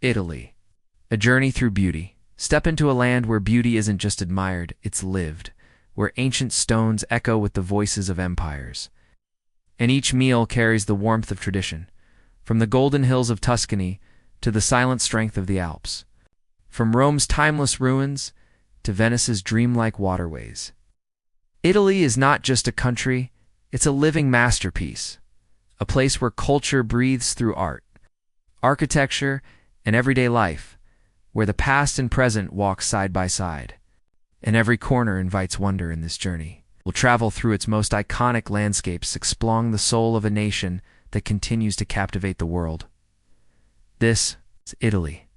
Italy. A journey through beauty. Step into a land where beauty isn't just admired, it's lived, where ancient stones echo with the voices of empires. And each meal carries the warmth of tradition, from the golden hills of Tuscany to the silent strength of the Alps, from Rome's timeless ruins to Venice's dreamlike waterways. Italy is not just a country, it's a living masterpiece, a place where culture breathes through art, architecture, and everyday life, where the past and present walk side by side, and every corner invites wonder in this journey. We'll travel through its most iconic landscapes, exploring the soul of a nation that continues to captivate the world. This is Italy,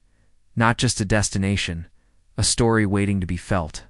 not just a destination, a story waiting to be felt.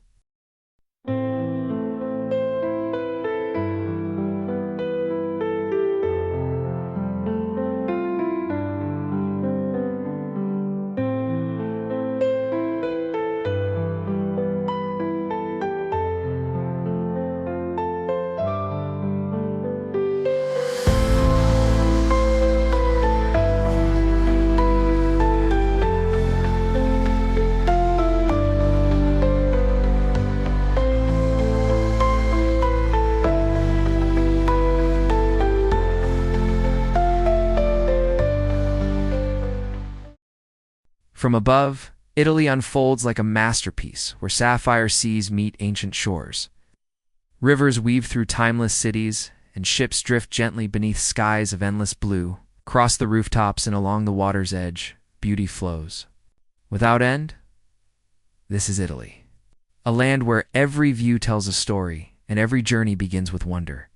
From above, Italy unfolds like a masterpiece where sapphire seas meet ancient shores. Rivers weave through timeless cities, and ships drift gently beneath skies of endless blue. Across the rooftops and along the water's edge, beauty flows. Without end, this is Italy. A land where every view tells a story, and every journey begins with wonder.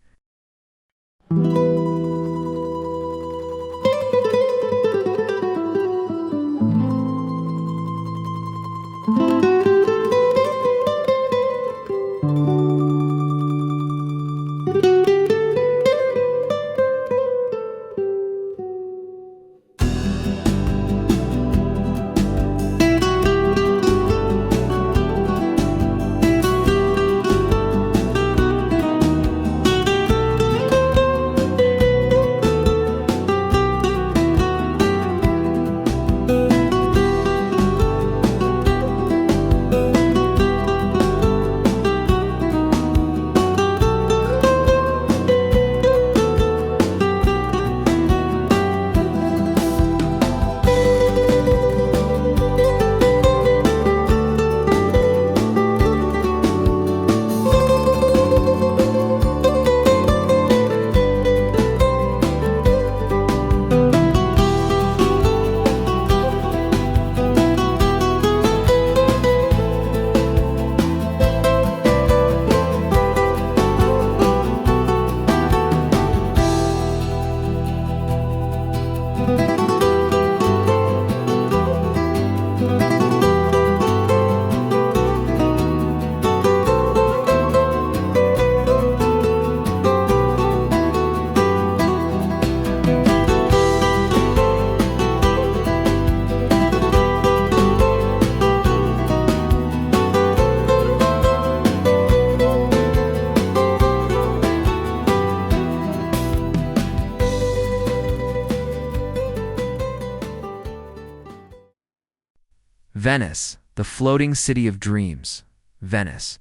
Venice, the floating city of dreams. Venice,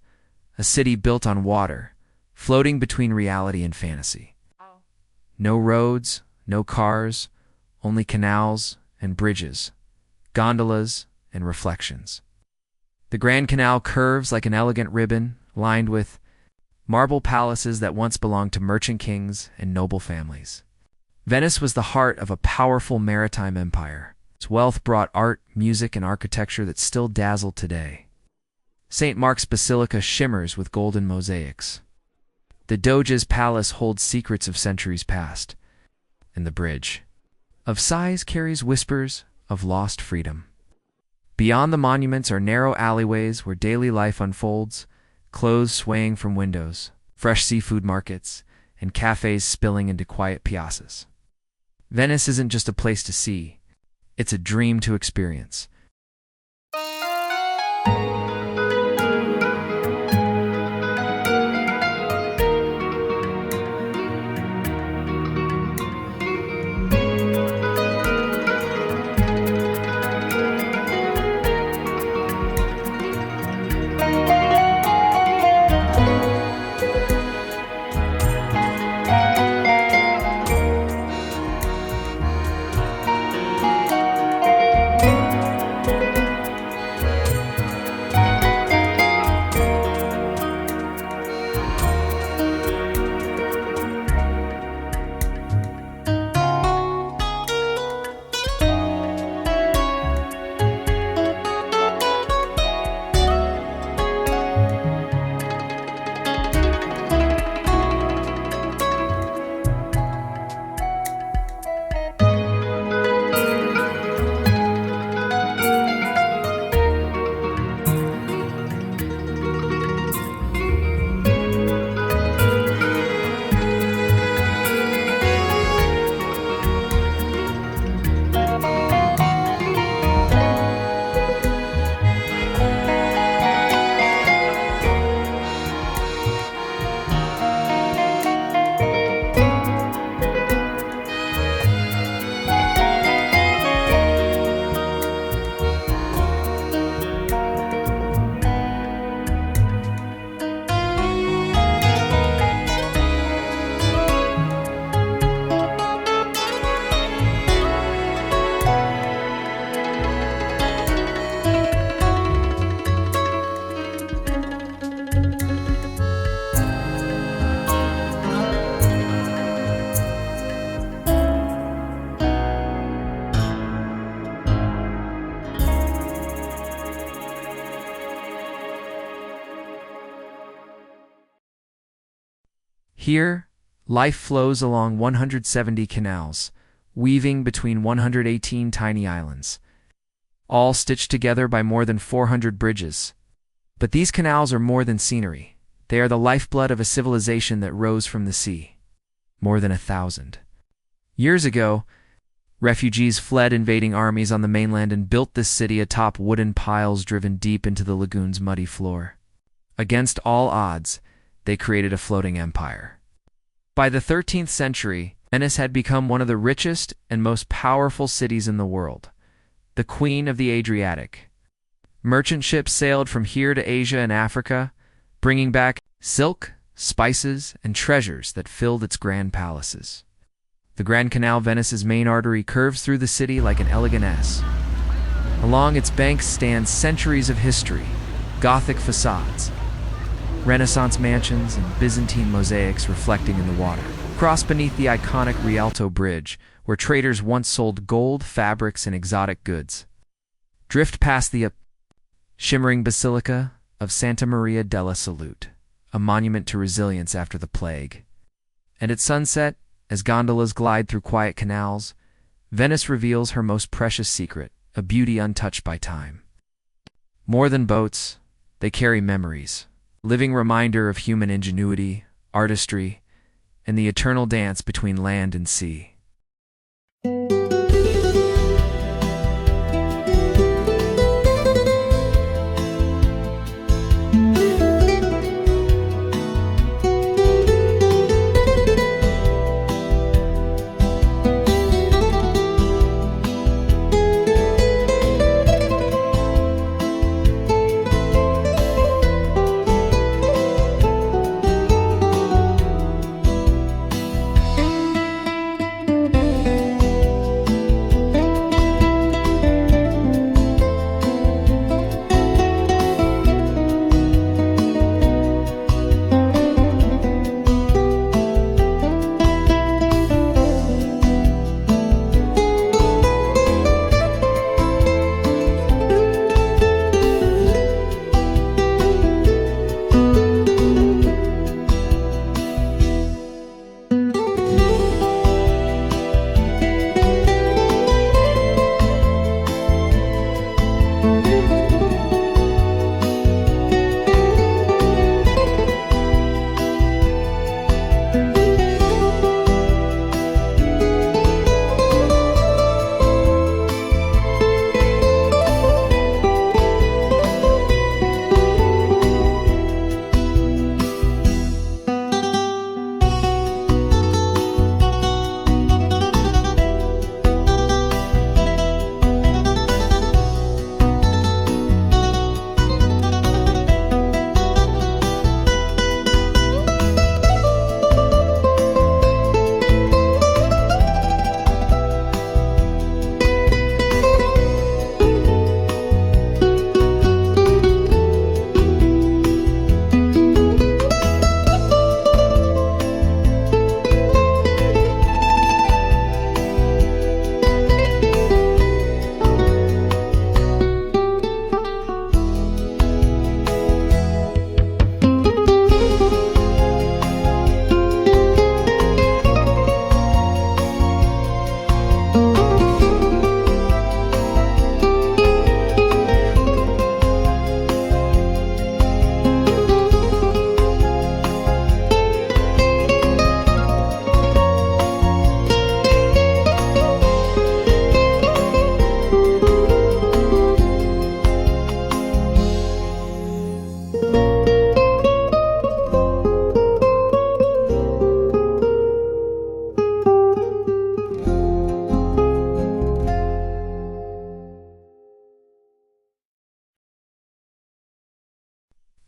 a city built on water, floating between reality and fantasy. No roads, no cars, only canals and bridges, gondolas and reflections. The Grand Canal curves like an elegant ribbon, lined with marble palaces that once belonged to merchant kings and noble families. Venice was the heart of a powerful maritime empire. Its wealth brought art, music, and architecture that still dazzle today. St. Mark's Basilica shimmers with golden mosaics. The Doge's palace holds secrets of centuries past, and the bridge of sighs carries whispers of lost freedom. Beyond the monuments are narrow alleyways where daily life unfolds, clothes swaying from windows, fresh seafood markets, and cafes spilling into quiet piazzas. Venice isn't just a place to see, it's a dream to experience. Here, life flows along 170 canals, weaving between 118 tiny islands, all stitched together by more than 400 bridges. But these canals are more than scenery. They are the lifeblood of a civilization that rose from the sea. More than 1,000 years ago, refugees fled invading armies on the mainland and built this city atop wooden piles driven deep into the lagoon's muddy floor. Against all odds, they created a floating empire. By the 13th century, Venice had become one of the richest and most powerful cities in the world, the queen of the Adriatic. Merchant ships sailed from here to Asia and Africa, bringing back silk, spices, and treasures that filled its grand palaces. The Grand Canal, Venice's main artery, curves through the city like an elegant S. Along its banks stand centuries of history, Gothic facades, Renaissance mansions, and Byzantine mosaics reflecting in the water. Cross beneath the iconic Rialto Bridge, where traders once sold gold, fabrics, and exotic goods. Drift past the shimmering Basilica of Santa Maria della Salute, a monument to resilience after the plague. And at sunset, as gondolas glide through quiet canals, Venice reveals her most precious secret, a beauty untouched by time. More than boats, they carry memories, living reminder of human ingenuity, artistry, and the eternal dance between land and sea.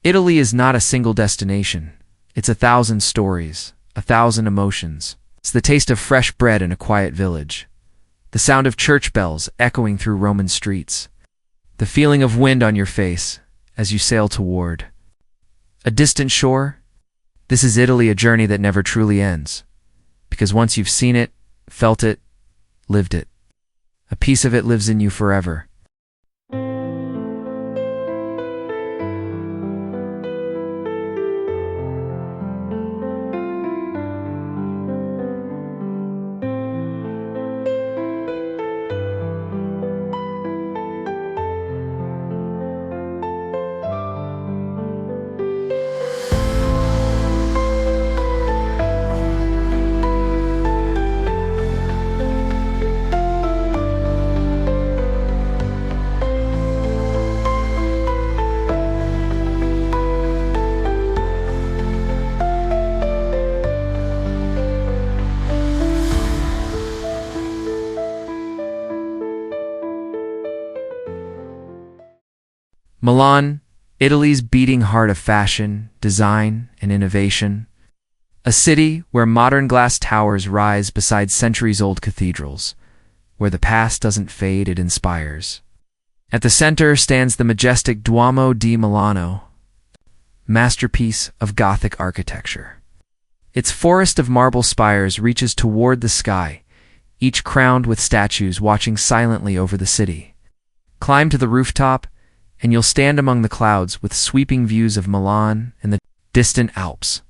Italy is not a single destination. It's 1,000 stories, 1,000 emotions. It's the taste of fresh bread in a quiet village, the sound of church bells echoing through Roman streets, the feeling of wind on your face as you sail toward a distant shore. This is Italy, a journey that never truly ends, because once you've seen it, felt it, lived it, a piece of it lives in you forever. Milan, Italy's beating heart of fashion, design, and innovation. A city where modern glass towers rise beside centuries-old cathedrals, where the past doesn't fade, it inspires. At the center stands the majestic Duomo di Milano, masterpiece of Gothic architecture. Its forest of marble spires reaches toward the sky, each crowned with statues watching silently over the city. Climb to the rooftop, and you'll stand among the clouds with sweeping views of Milan and the distant Alps.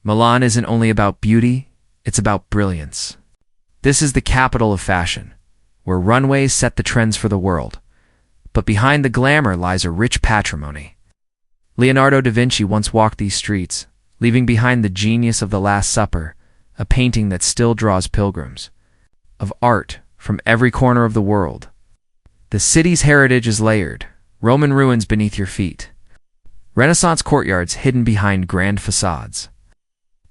Milan isn't only about beauty, it's about brilliance. This is the capital of fashion, where runways set the trends for the world. But behind the glamour lies a rich patrimony. Leonardo da Vinci once walked these streets, leaving behind the genius of The Last Supper, a painting that still draws pilgrims. Of art from every corner of the world. The city's heritage is layered, Roman ruins beneath your feet, Renaissance courtyards hidden behind grand facades,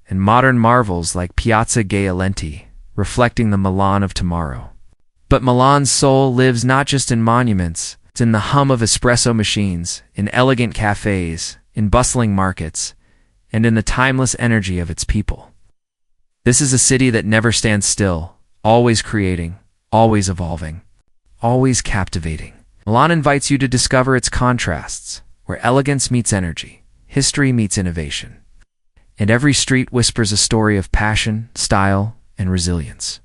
and modern marvels like Piazza Gaiolenti, reflecting the Milan of tomorrow. But Milan's soul lives not just in monuments, it's in the hum of espresso machines, in elegant cafes, in bustling markets, and in the timeless energy of its people. This is a city that never stands still, always creating, always evolving, always captivating. Milan invites you to discover its contrasts, where elegance meets energy, history meets innovation, and every street whispers a story of passion, style, and resilience.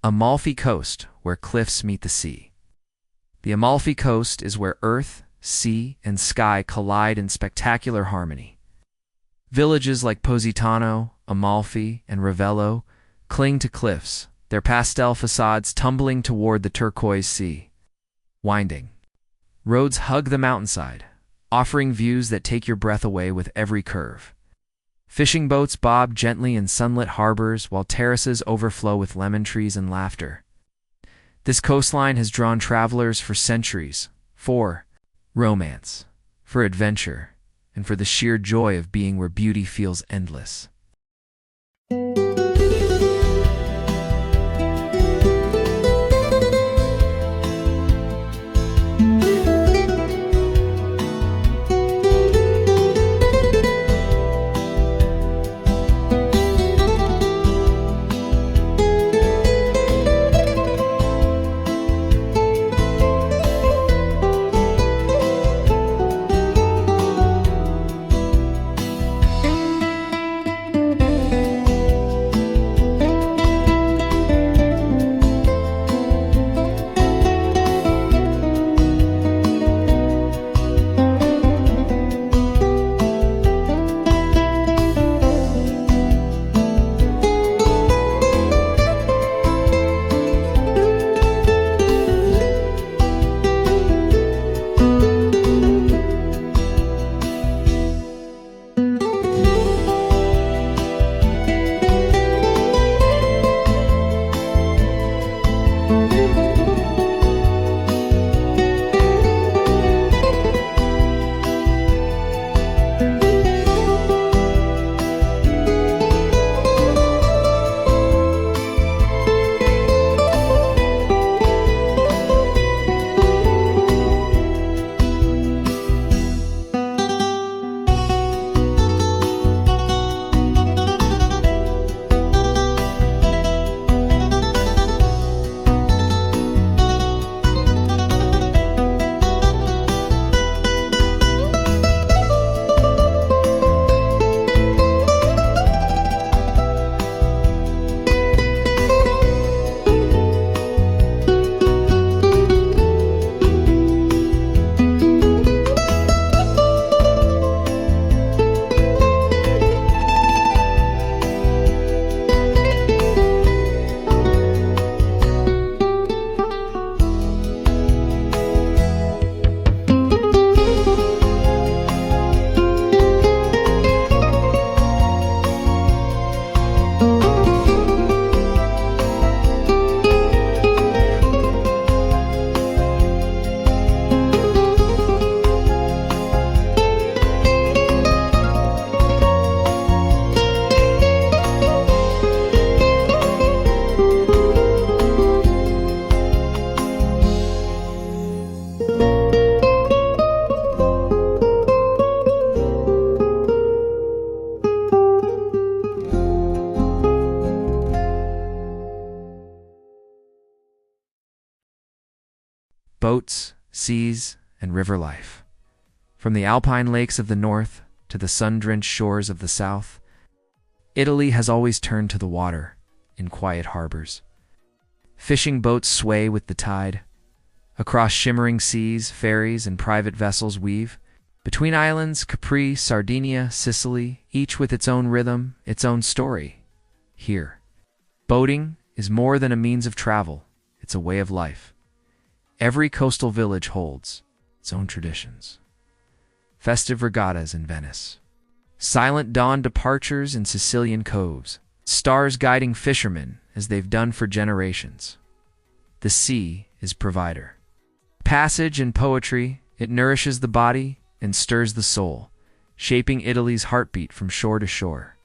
Amalfi Coast, where cliffs meet the sea. The Amalfi Coast is where earth, sea, and sky collide in spectacular harmony. Villages like Positano, Amalfi, and Ravello cling to cliffs, their pastel facades tumbling toward the turquoise sea. Winding roads hug the mountainside, offering views that take your breath away with every curve. Fishing boats bob gently in sunlit harbors while terraces overflow with lemon trees and laughter. This coastline has drawn travelers for centuries, for romance, for adventure, and for the sheer joy of being where beauty feels endless. boats, seas, and river life. From the alpine lakes of the north to the sun-drenched shores of the south, Italy has always turned to the water in quiet harbors. Fishing boats sway with the tide. Across shimmering seas, ferries and private vessels weave. Between islands, Capri, Sardinia, Sicily, each with its own rhythm, its own story. Here, boating is more than a means of travel. It's a way of life. Every coastal village holds its own traditions. Festive regattas in Venice. Silent dawn departures in Sicilian coves. Stars guiding fishermen as they've done for generations. The sea is provider. Passage and poetry, it nourishes the body and stirs the soul, shaping Italy's heartbeat from shore to shore.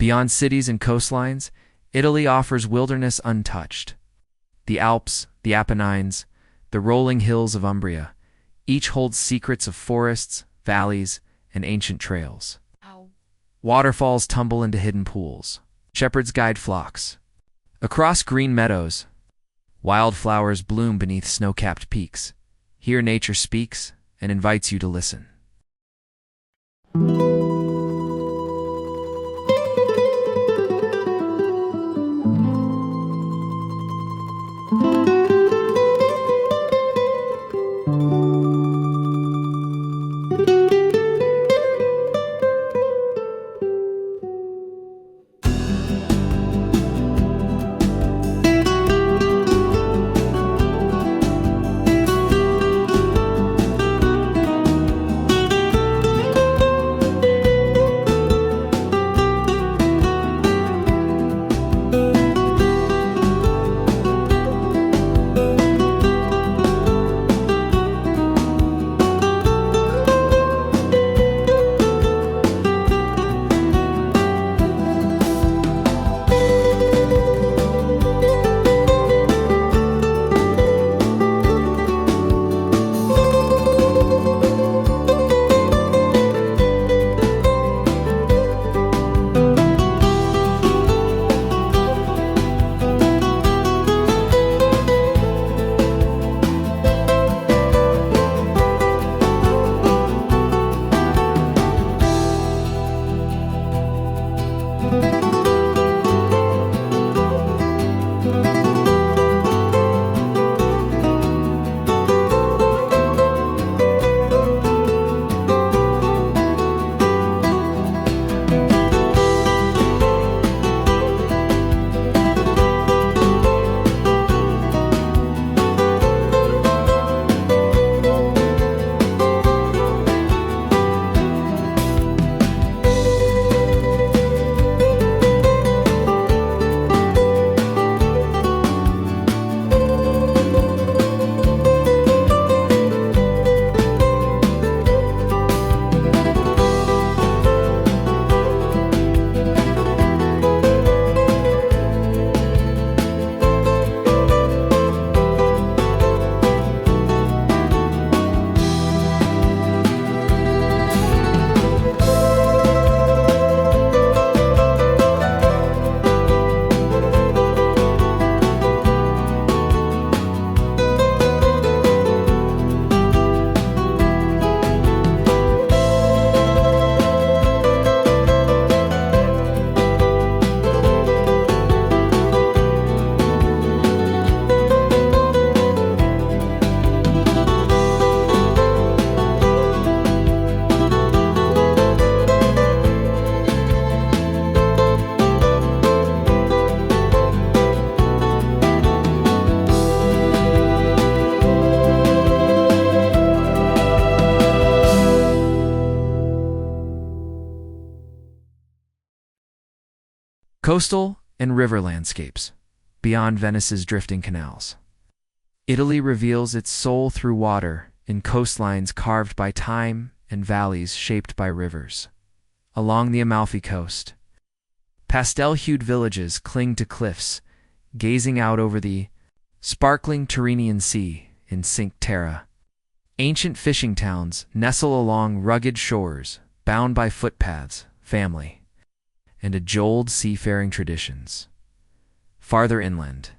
Beyond cities and coastlines, Italy offers wilderness untouched. The Alps, the Apennines, the rolling hills of Umbria, each holds secrets of forests, valleys, and ancient trails. Waterfalls tumble into hidden pools. Shepherds guide flocks. Across green meadows, wildflowers bloom beneath snow-capped peaks. Here nature speaks and invites you to listen. Coastal and river landscapes, beyond Venice's drifting canals. Italy reveals its soul through water in coastlines carved by time and valleys shaped by rivers. Along the Amalfi Coast, pastel-hued villages cling to cliffs, gazing out over the sparkling Tyrrhenian Sea in Cinque Terre. Ancient fishing towns nestle along rugged shores, bound by footpaths, family, and age-old seafaring traditions. Farther inland,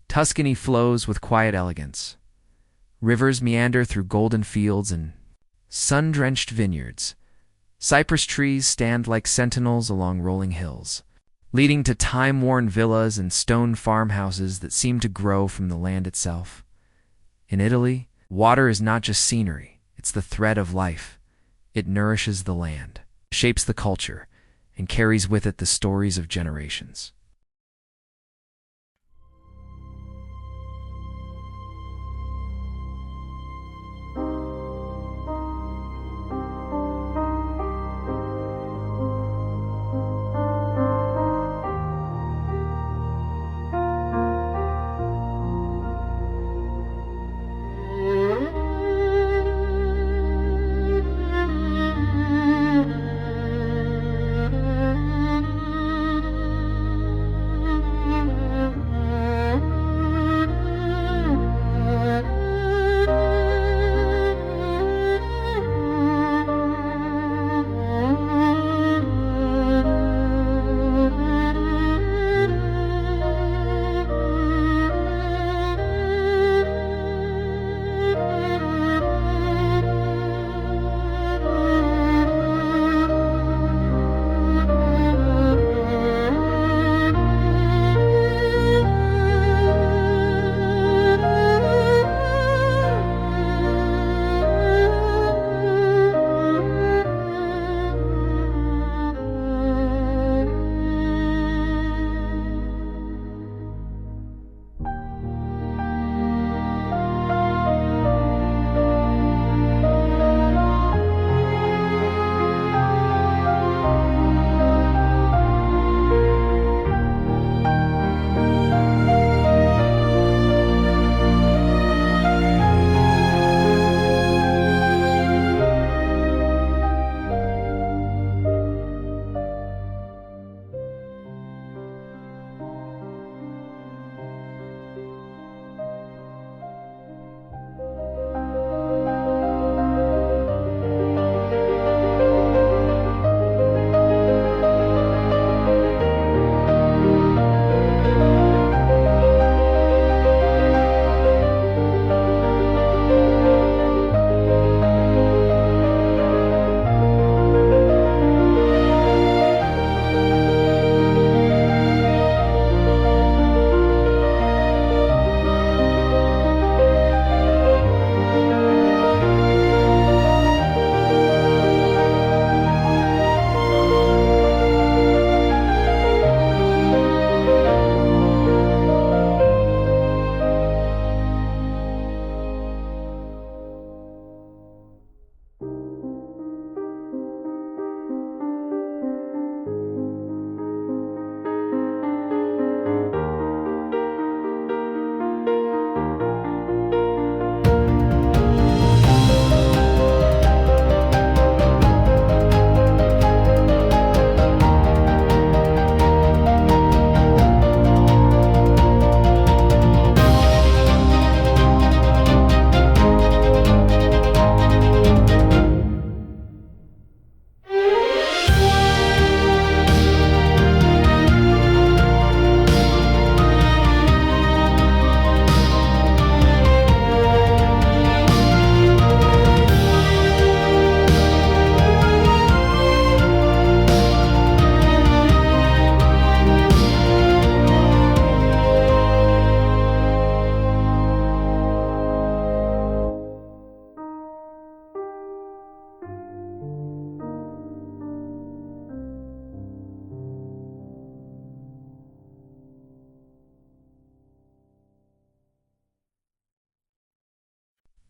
Tuscany flows with quiet elegance. Rivers meander through golden fields and sun-drenched vineyards. Cypress trees stand like sentinels along rolling hills, leading to time-worn villas and stone farmhouses that seem to grow from the land itself. In Italy, water is not just scenery, it's the thread of life. It nourishes the land, shapes the culture, and carries with it the stories of generations.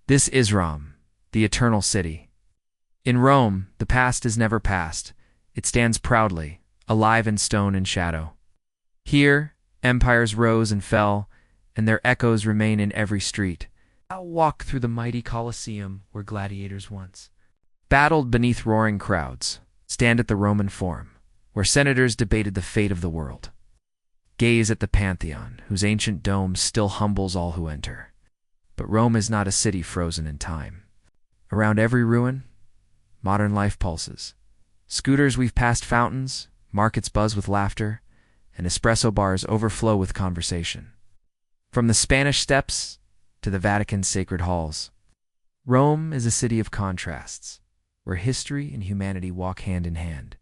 This is Rome, the eternal city. In Rome, the past is never past. It stands proudly, alive in stone and shadow. Here, empires rose and fell, and their echoes remain in every street. I'll walk through the mighty Colosseum where gladiators once battled beneath roaring crowds, stand at the Roman Forum, where senators debated the fate of the world. Gaze at the Pantheon, whose ancient dome still humbles all who enter. But Rome is not a city frozen in time. Around every ruin, modern life pulses. Scooters weave past fountains, markets buzz with laughter, and espresso bars overflow with conversation. From the Spanish Steps to the Vatican's sacred halls, Rome is a city of contrasts, where history and humanity walk hand in hand.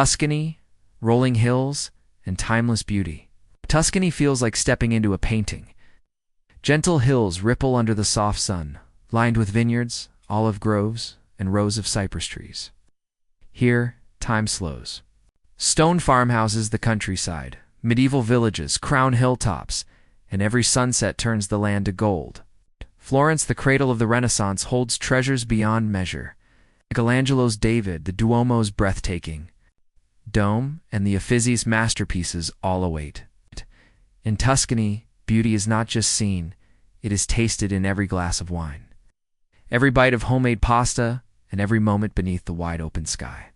Tuscany, rolling hills, and timeless beauty. Tuscany feels like stepping into a painting. Gentle hills ripple under the soft sun, lined with vineyards, olive groves, and rows of cypress trees. Here, time slows. Stone farmhouses, the countryside, medieval villages, crown hilltops, and every sunset turns the land to gold. Florence, the cradle of the Renaissance, holds treasures beyond measure. Michelangelo's David, the Duomo's breathtaking dome, and the Uffizzi's masterpieces all await. In Tuscany, beauty is not just seen, it is tasted in every glass of wine, every bite of homemade pasta, and every moment beneath the wide-open sky.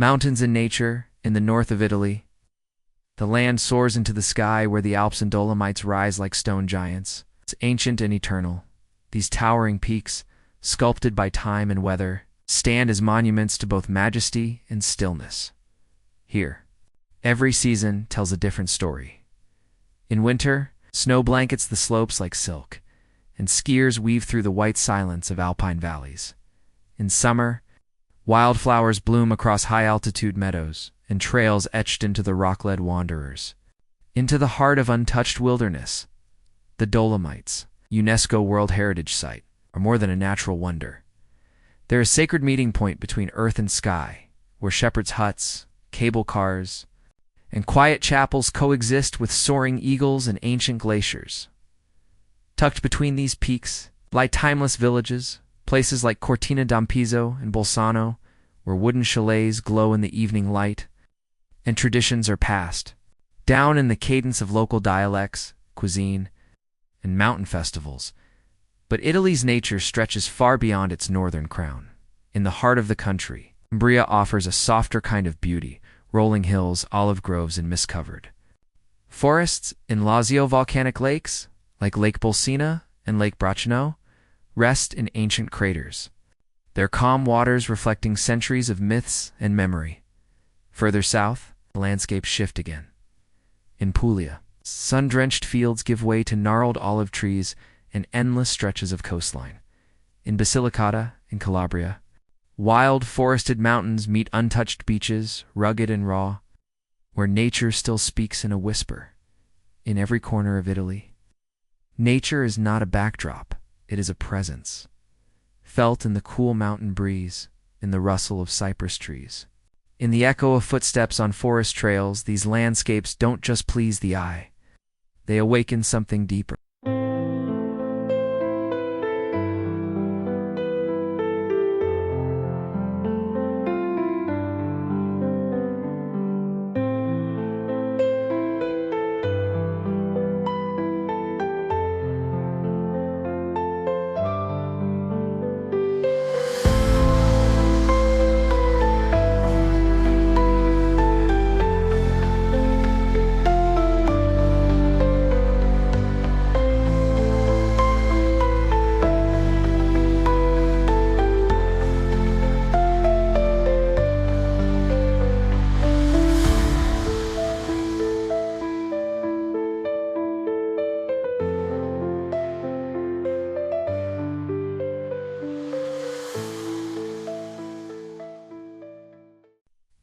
Mountains and nature in the north of Italy. The land soars into the sky where the Alps and Dolomites rise like stone giants. It's ancient and eternal. These towering peaks, sculpted by time and weather, stand as monuments to both majesty and stillness. Here, every season tells a different story. In winter, snow blankets the slopes like silk, and skiers weave through the white silence of alpine valleys. In summer, wildflowers bloom across high-altitude meadows, and trails etched into the rock-led wanderers. Into the heart of untouched wilderness, the Dolomites, UNESCO World Heritage Site, are more than a natural wonder. They're a sacred meeting point between earth and sky, where shepherds' huts, cable cars, and quiet chapels coexist with soaring eagles and ancient glaciers. Tucked between these peaks lie timeless villages, places like Cortina d'Ampezzo and Bolzano, where wooden chalets glow in the evening light, and traditions are passed down in the cadence of local dialects, cuisine, and mountain festivals. But Italy's nature stretches far beyond its northern crown. In the heart of the country, Umbria offers a softer kind of beauty, rolling hills, olive groves, and mist-covered forests. In Lazio, volcanic lakes, like Lake Bolsena and Lake Bracciano, rest in ancient craters, their calm waters reflecting centuries of myths and memory. Further south, the landscapes shift again. In Puglia, sun-drenched fields give way to gnarled olive trees and endless stretches of coastline. In Basilicata, in Calabria, wild forested mountains meet untouched beaches, rugged and raw, where nature still speaks in a whisper. in every corner of Italy. Nature is not a backdrop, it is a presence, felt in the cool mountain breeze, in the rustle of cypress trees. In the echo of footsteps on forest trails, these landscapes don't just please the eye, they awaken something deeper.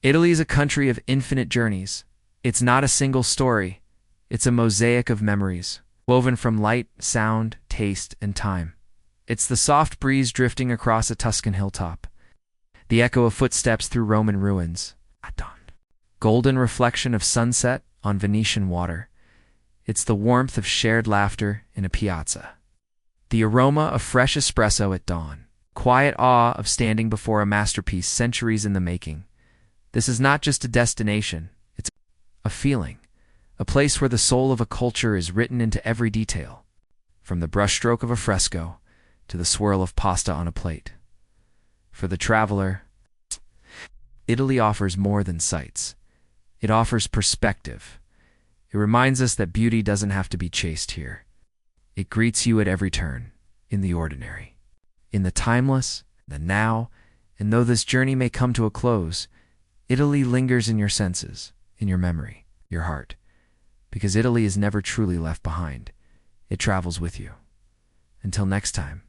Italy is a country of infinite journeys. It's not a single story. It's a mosaic of memories, woven from light, sound, taste, and time. It's the soft breeze drifting across a Tuscan hilltop, the echo of footsteps through Roman ruins at dawn, golden reflection of sunset on Venetian water. It's the warmth of shared laughter in a piazza, the aroma of fresh espresso at dawn, quiet awe of standing before a masterpiece centuries in the making. This is not just a destination, it's a feeling, a place where the soul of a culture is written into every detail, from the brushstroke of a fresco to the swirl of pasta on a plate. For the traveler, Italy offers more than sights. It offers perspective. It reminds us that beauty doesn't have to be chased here. It greets you at every turn, in the ordinary, in the timeless, the now, and though this journey may come to a close, Italy lingers in your senses, in your memory, your heart, because Italy is never truly left behind. It travels with you. Until next time.